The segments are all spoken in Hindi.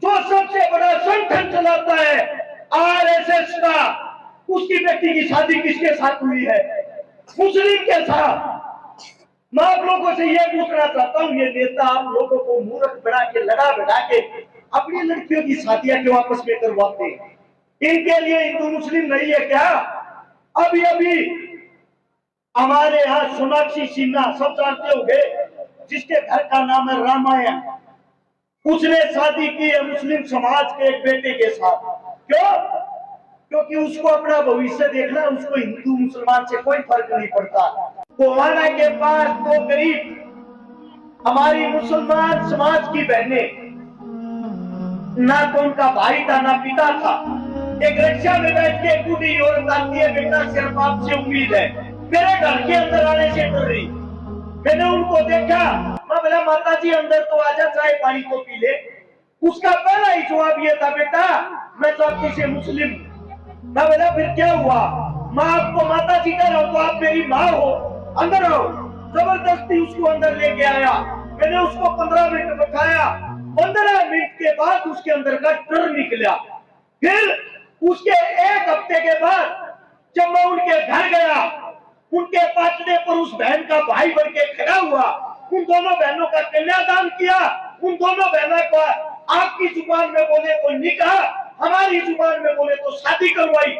जो सबसे बड़ा संगठन चलाता है आरएसएस का, उसकी बेटी की शादी किसके साथ हुई है? मुस्लिम के साथ। मैं आप लोगों से यह पूछना चाहता हूँ, ये नेता आप लोगों को मूर्ख बना के, लड़ा बढ़ा के अपनी लड़कियों की शादियां क्यों आपस में करवाते हैं? इनके लिए हिंदू मुस्लिम नहीं है क्या? अभी अभी हमारे यहाँ सोनाक्षी सिन्हा, सब जानते होंगे, जिसके घर का नाम है रामायण, उसने शादी की है मुस्लिम समाज के एक बेटे के साथ। क्यों? क्योंकि उसको अपना भविष्य देखना, उसको हिंदू मुसलमान से कोई फर्क नहीं पड़ता। गोहाना के पास दो गरीब हमारी मुसलमान समाज की बहनें, ना तो उनका भाई था ना पिता था, एक रिक्शा में बैठ के बूढ़ी औरत आती है, बेटा सिर्फ आपसे उम्मीद है, मेरे घर के अंदर आने से डर रही। मैंने उनको देखा, मैं बोला माता जी अंदर तो आजा, चाय पानी तो पी ले। उसका पहला ही जवाब ये था, बेटा मैं तो आपकी से मुस्लिम। मैं बोला फिर क्या हुआ? मैं आपको माता जी कह रहा हूं तो आप मेरी माँ हो, अंदर आओ। जबरदस्ती उसको अंदर लेके आया। मैंने उसको 15 मिनट बैठाया। 15 मिनट के बाद उसके अंदर का डर निकला। फिर उसके एक हफ्ते के बाद जब मैं उनके घर गया, उनके पाटने पर उस बहन का भाई बढ़ के खड़ा हुआ, उन दोनों बहनों का कन्यादान किया, उन दोनों बहनों को आपकी जुबान में बोले तो निकाह, हमारी जुबान में बोले तो शादी करवाई।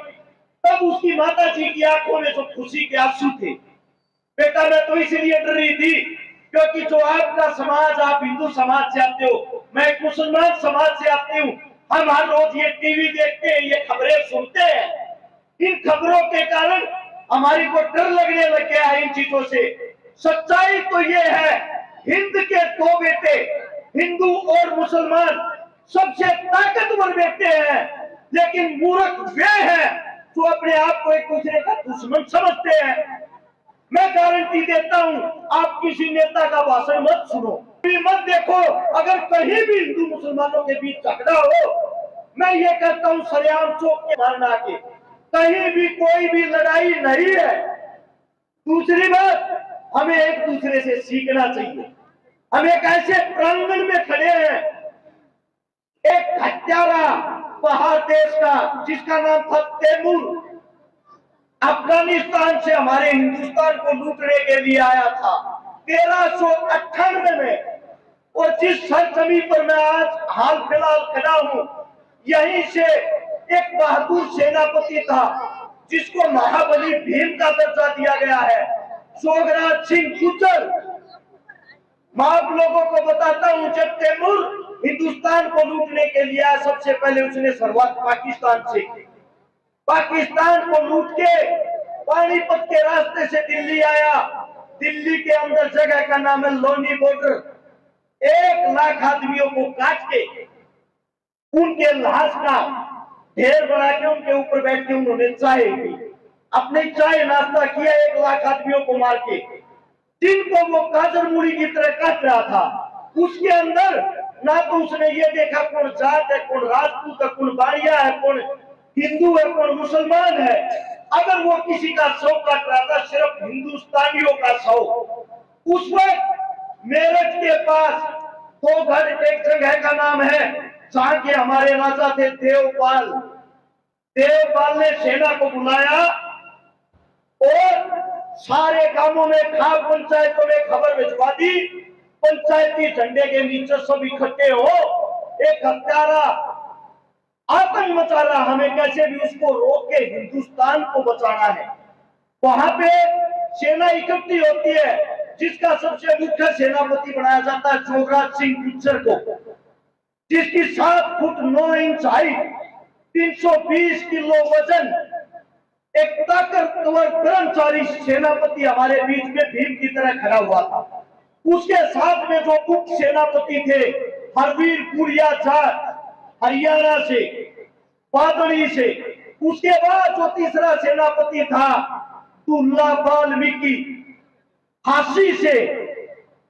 तब उसकी माता जी की आंखों में जो खुशी के आंसू थे। बेटा मैं तो इसलिए डर रही थी क्योंकि जो आपका समाज, आप हिंदू समाज से आते हो, मैं एक मुसलमान समाज से आती हूँ। हम हर रोज ये टीवी देखते हैं, ये खबरें सुनते हैं। इन खबरों के कारण हमारी को डर लगने लग गया है इन चीजों से। सच्चाई तो ये है, हिंद के दो बेटे, हिंदू और मुसलमान, सबसे ताकतवर बेटे हैं, लेकिन मूर्ख वे हैं जो अपने आप को एक दूसरे का दुश्मन समझते हैं। मैं गारंटी देता हूं, आप किसी नेता का भाषण मत सुनो, मत देखो। अगर कहीं भी हिंदू मुसलमानों के बीच झगड़ा हो, मैं ये कहता हूं सरेआम चौक के मारना के, कहीं भी कोई भी लड़ाई नहीं है। दूसरी बात, हमें एक दूसरे से सीखना चाहिए। हम एक ऐसे प्रांगण में खड़े हैं, एक हत्यारा बाहर देश का जिसका नाम था तैमूर, अफगानिस्तान से हमारे हिंदुस्तान को लूटने के लिए आया था 1398 में। और जिस सरजमी पर मैं आज हाल फिलहाल खड़ा हूं, यहीं से एक बहादुर सेनापति था जिसको महाबली भीम का दर्जा दिया गया है, जोगराज सिंह गुर्जर। मैं आप लोगों को बताता हूं, जब तैमूर हिंदुस्तान को लूटने के लिए आया, सबसे पहले उसने शुरुआत पाकिस्तान से की। पाकिस्तान को लूट के पानीपत के रास्ते से दिल्ली आया। दिल्ली के अंदर जगह का नाम है लोनी बॉर्डर। 1 लाख आदमियों को काट के उनके लाश का ढेर बना के उनके ऊपर बैठ के उन्होंने चाय पी, अपने चाय नाश्ता किया 1 लाख आदमियों को मार के, जिनको वो गाजर मूली की तरह काट रहा था। उसके अंदर ना तो उसने ये देखा कौन जाट है, कौन राजपूत है, कौन बाड़िया है, कौन हिंदू है, कौन मुसलमान है। अगर वो किसी का शव काट रहा था, सिर्फ हिंदुस्तानियों का शव। उस वक्त मेरठ के पास 2 घर, एक जगह का नाम है जहां के हमारे राजा थे देवपाल। देवपाल ने सेना को बुलाया और सारे गांवों में, खाप पंचायतों में खबर भिजवा दी, पंचायती झंडे के नीचे सब इकट्ठे हो, एक हत्यारा आतंक मचा रहा, हमें कैसे भी उसको रोक के हिंदुस्तान को बचाना है। वहां पे सेना इकट्ठी होती है, जिसका सबसे मुख्य सेनापति बनाया जाता है जोगराज सिंह गुर्जर को, जिसकी 7 फुट 9 इंच हाइट, 320 किलो वजन, एक ताकतवर कर्मचारी सेनापति हमारे बीच में भीम की तरह खड़ा हुआ था। उसके साथ में जो उप सेनापति थे, हरवीर पुरिया जाट हरियाणा से, पादड़ी से। उसके बाद जो तीसरा सेनापति था दुल्ला वाल्मीकि फांसी से।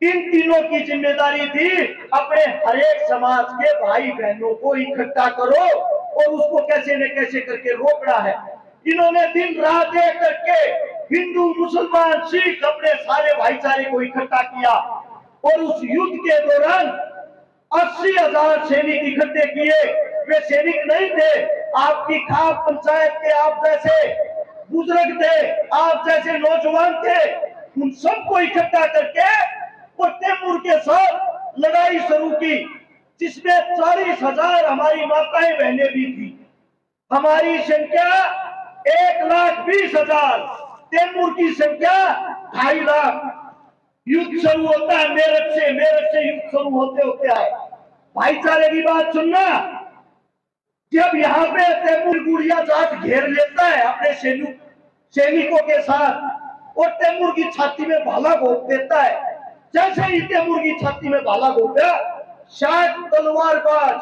इन तीनों की जिम्मेदारी थी अपने हरेक समाज के भाई बहनों को इकट्ठा करो और उसको कैसे न कैसे करके रोकना है। इन्होंने दिन रात एक करके हिंदू मुसलमान सिख अपने सारे भाईचारे को इकट्ठा किया और उस युद्ध के दौरान 80,000 सैनिक इकट्ठे किए। वे सैनिक नहीं थे, आपकी खाप पंचायत के आप जैसे बुजुर्ग थे, आप जैसे नौजवान थे। उन सबको इकट्ठा करके वो तैमूर के साथ लड़ाई शुरू की, जिसमें 40,000 हमारी माताएं बहनें भी थी। हमारी संख्या 1,20,000, तैमूर की संख्या 2.5 लाख। युद्ध शुरू होता है मेरठ से युद्ध शुरू होते होते आए। भाईचारे की बात सुनना, जब यहाँ पे तैमूर गुड़िया जाट घेर लेता है अपने सैनिकों के साथ और तैमूर की छाती में भाला घोंप देता है। जैसे ही तैमूर की छाती में भाला घोंपा, 60 तलवारबाज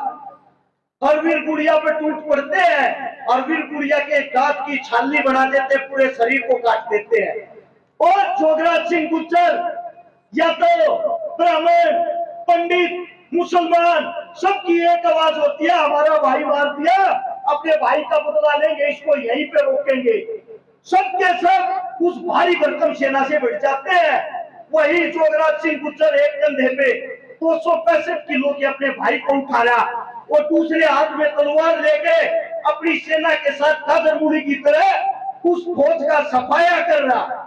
अरविंद गुड़िया पे टूट पड़ते हैं। अरविंद गुड़िया के दांत की छाली बना देते, पूरे शरीर को काट देते हैं। और जोगराज सिंह गुज्जर या तो ब्राह्मण, पंडित, मुसलमान, सबकी एक आवाज होती है, हमारा भाई मार दिया, अपने भाई का बदला लेंगे, इसको यहीं पे रोकेंगे। सबके सब उस भारी भरकम सेना से बढ़ जाते हैं। वही जोगराज सिंह गुज्जर एक कंधे पे 265 किलो के अपने भाई को उठाया और दूसरे हाथ में तलवार लेके अपनी सेना के साथ कादरमुड़ी की तरह उस फौज का सफाया कर रहा।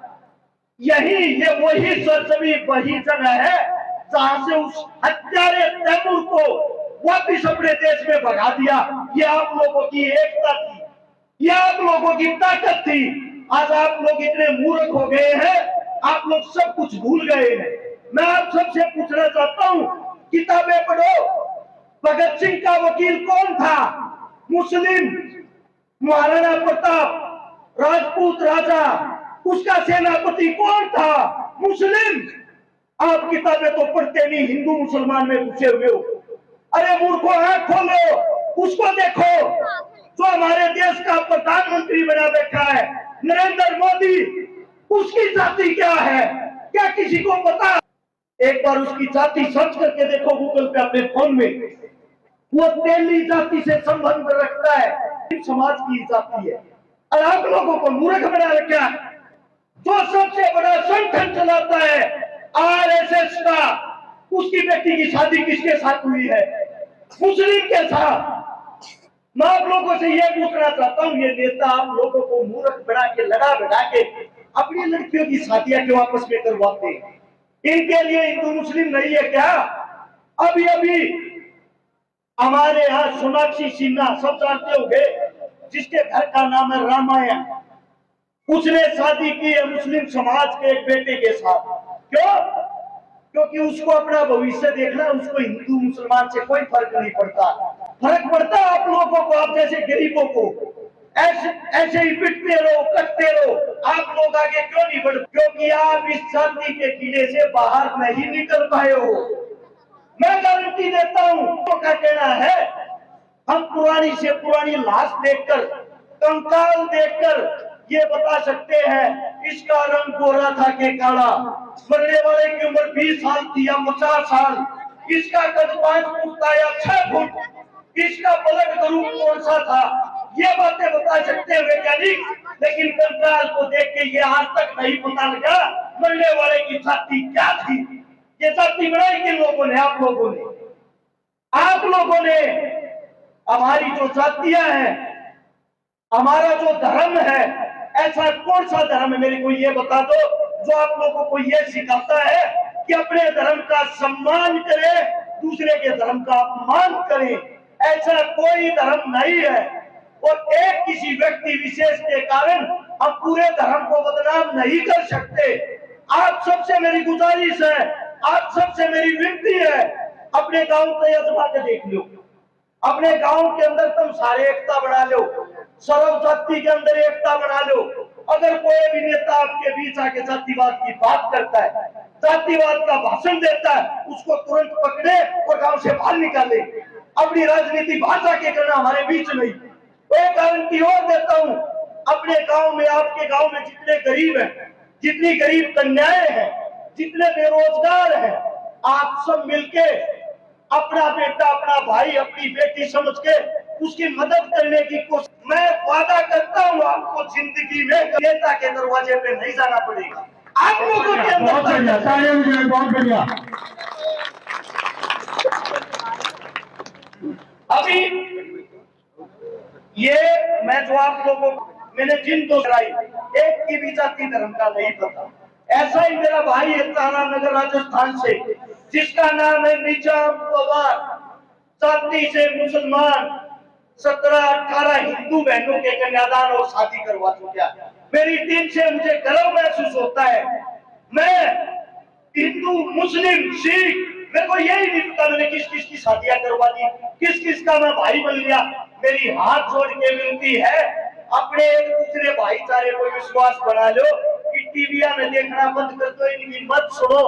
ये वही सरजमीन, वही जगह है जहां से उस हत्यारे तैमूर को वापिस अपने देश में भगा दिया। ये आप लोगों की एकता थी, ये आप लोगों की ताकत थी। आज आप लोग इतने मूर्ख हो गए हैं, आप लोग सब कुछ भूल गए हैं। मैं आप सबसे पूछना चाहता हूँ, किताबें पढ़ो। भगत सिंह का वकील कौन था? मुस्लिम। महाराणा प्रताप राजपूत राजा, उसका सेनापति कौन था? मुस्लिम। आप किताबें तो पढ़ते नहीं, हिंदू मुसलमान में घुसे हुए हो। अरे मूर्खों, आंख खोलो, उसको देखो जो हमारे देश का प्रधानमंत्री बना बैठा है, नरेंद्र मोदी। उसकी जाति क्या है? क्या किसी को पता? एक बार उसकी जाति सर्च करके देखो गूगल पे अपने फोन में। वो तेली जाति से संबंध रखता है, समाज की जाति है। और आप लोगों को मूर्ख बना रखा। जो सबसे बड़ा संगठन चलाता है आरएसएस का, उसकी बेटी की शादी किसके साथ हुई है? मुस्लिम के साथ। मैं आप लोगों से यह पूछना चाहता हूँ, ये नेता आप लोगों को मूर्ख बना के, लड़ा बढ़ा के अपनी लड़कियों की शादियां क्यों आपस में करवाते हैं? इनके लिए हिंदू मुस्लिम नहीं है क्या? अभी अभी हमारे यहाँ सोनाक्षी सिन्हा, सब जानते होंगे, जिसके घर का नाम है रामायण, उसने शादी की है मुस्लिम समाज के एक बेटे के साथ। क्यों? क्योंकि उसको अपना भविष्य देखना, उसको हिंदू मुसलमान से कोई फर्क नहीं पड़ता। फर्क पड़ता आप लोगों को, आप जैसे गरीबों को। ऐसे ही पिटते रहो, कटते रहो, आप लोग आगे क्यों नहीं बढ़ते? क्योंकि आप इस शादी के किले से बाहर नहीं निकल पाए हो। मैं गारंटी देता हूं, तो क्या कहना है, हम पुरानी से पुरानी लाश देखकर, कंकाल देखकर ये बता सकते हैं इसका रंग गोरा था कि काला। मरने वाले की उम्र 20 साल थी या 50 साल, इसका कद 5 फुट था या 6 फुट, इसका ब्लड ग्रुप कौन सा था, ये बातें बता सकते हैं वैज्ञानिक। लेकिन कंकाल को देख के ये आज तक नहीं पता लगा मरने वाले की जाति क्या थी। ये जाति बनाई किन लोगों ने? आप लोगों ने। आप लोगों ने। हमारी जो जातियां हैं, हमारा जो धर्म है, ऐसा कौन सा धर्म है, मेरे को ये बता दो, जो आप लोगों को ये सिखाता है कि अपने धर्म का सम्मान करें, दूसरे के धर्म का अपमान करें? ऐसा कोई धर्म नहीं है। और एक किसी व्यक्ति विशेष के कारण हम पूरे धर्म को बदनाम नहीं कर सकते। आप सबसे मेरी गुजारिश है, आप सबसे मेरी विनती है, अपने गांव को आजमा के देख लो। अपने गांव के अंदर तुम सारे एकता बना लो, सर्व जाति के अंदर एकता बना लो। अगर कोई भी नेता आपके बीच आके जातिवाद की बात करता है, जातिवाद का भाषण देता है, उसको तुरंत पकड़े और गांव से बाहर निकाले। अपनी राजनीति भाषा के करना हमारे बीच नहीं। एक गारंटी और देता हूं, अपने गांव में, आपके गांव में जितने गरीब हैं, जितनी गरीब कन्याएं हैं, जितने बेरोजगार हैं, आप सब मिलके अपना बेटा, अपना भाई, अपनी बेटी समझ के उसकी मदद करने की कोशिश। मैं वादा करता हूँ आपको जिंदगी में नेता के दरवाजे पे नहीं जाना पड़ेगा। आप लोगों के अंदर बहुत बढ़िया। अभी ये मैं जो आप लोगों मैंने जिन दो कराई, एक की भी जाति धर्म का नहीं पता। ऐसा ही मेरा भाई है तारा नगर राजस्थान से, जिसका नाम है निजाम पवार, जाति से मुसलमान, 17-18 हिंदू बहनों के कन्यादान और शादी करवा चुका। मेरी टीम से मुझे गर्व महसूस होता है। मैं हिंदू, मुस्लिम, सिख, मेरे को यही नहीं पता मैंने किस किस की शादियां करवा दी, किस किस का मैं भाई बन लिया। मेरी हाथ जोड़ के विनती है, अपने एक दूसरे भाईचारे को विश्वास बना लो कि टीविया में देखना बंद कर दो, इनकी मत सुनो।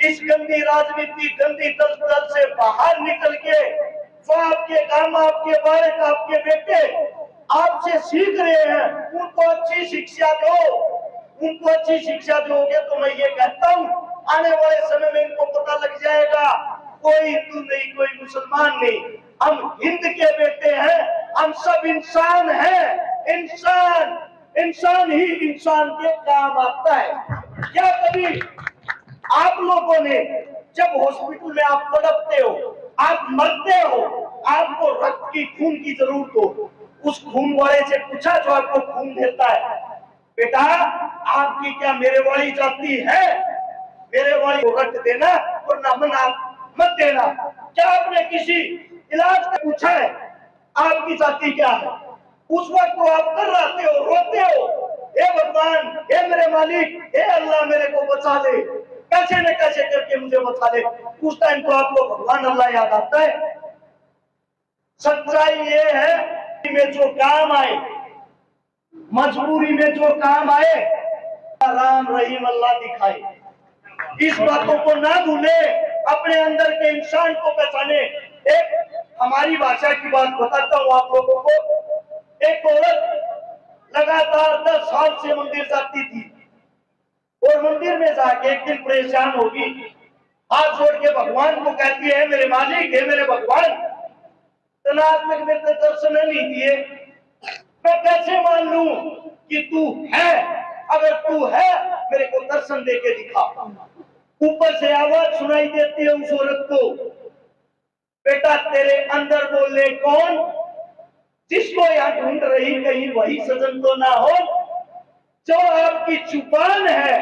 इस गंदी राजनीति, गंदी दलदल से बाहर निकल के जो आपके काम, आपके बालक, आपके बेटे आपसे सीख रहे हैं, उनको अच्छी शिक्षा दो। उनको अच्छी शिक्षा दोगे तो मैं ये कहता हूँ आने वाले समय में इनको पता लग जाएगा कोई हिंदू नहीं, कोई मुसलमान नहीं, हम हिंद के बेटे हैं, हम सब इंसान हैं। इंसान ही इंसान के काम आता है। क्या कभी आप लोगों ने जब हॉस्पिटल में आप तड़पते हो, आप मरते हो, आपको रक्त की, खून की जरूरत हो, उस खून वाले से पूछा जो आपको खून देता है, बेटा आपकी क्या मेरे वाली जाति है, मेरे वाली को रक्त देना और ना मना मत देना। क्या आपने किसी इलाज का पूछा है आपकी जाति क्या है? उस वक्त तो आप कर रहते हो, रोते हो, हे भगवान, हे मेरे मालिक, हे अल्लाह मेरे को बचा ले, कैसे न कैसे करके मुझे बचा ले। उस टाइम तो आपको भगवान अल्लाह याद आता है। सच्चाई ये है कि में जो काम आए, मजबूरी में जो काम आए, राम रहीम अल्लाह दिखाए। इस बातों को ना भूले, अपने अंदर के इंसान को पहचाने। एक हमारी भाषा की बात बताता हूँ आप लोगों को। एक औरत लगातार 10 साल से मंदिर जाती थी और मंदिर में जाके एक दिन परेशान होगी, हाथ जोड़ के भगवान को कहती है, मेरे मालिक, हे मेरे भगवान, आज तक मेरे को दर्शन नहीं दिए, मैं कैसे मान लूं कि तू है? अगर तू है मेरे को दर्शन दे के दिखा। ऊपर से आवाज सुनाई देती है उस औरत को, बेटा तेरे अंदर बोले कौन, जिसको यहाँ ढूंढ रही कहीं वही सजन तो ना हो। जो आपकी जुबान है,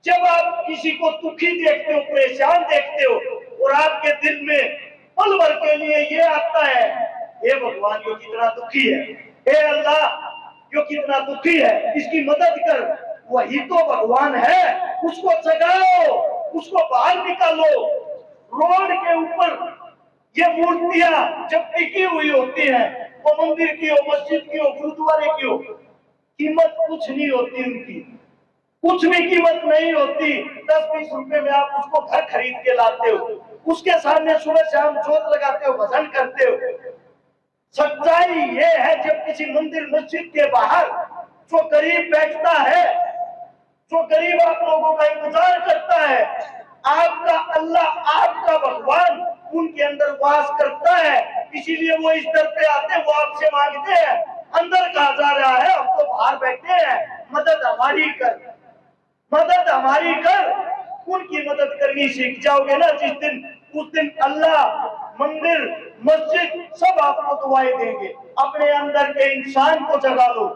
जब आप किसी को दुखी देखते हो, परेशान देखते हो और आपके दिल में पल भर के लिए ये आता है, हे भगवान यो कितना दुखी है, हे अल्लाह यो कितना दुखी है, इसकी मदद कर, वही तो भगवान है। उसको जगाओ, उसको बाहर निकालो। रोड के ऊपर ये मूर्तियां जब टिकी हुई होती हैं, वो मंदिर की हो, मस्जिद की हो, गुरुद्वारे की हो, कीमत कुछ नहीं होती उनकी, कुछ भी कीमत नहीं होती। 10-20 रुपए में आप उसको घर खरीद के लाते हो, उसके सामने सुबह शाम जोत लगाते हो, भजन करते हो। सच्चाई ये है, जब किसी मंदिर मस्जिद के बाहर जो गरीब बैठता है, जो गरीब आप लोगों का इंतजार करता है, आपका अल्लाह, आपका भगवान उनके अंदर वास करता है। इसीलिए वो इस दर पे आते हैं, वो आपसे मांगते हैं, अंदर कहा जा रहा है, हम तो बाहर बैठे हैं, मदद हमारी कर, मदद हमारी कर। उनकी मदद करनी सीख जाओगे ना जिस दिन, उस दिन अल्लाह, मंदिर, मस्जिद सब आपको दुआएं देंगे। अपने अंदर के इंसान को जगा लो,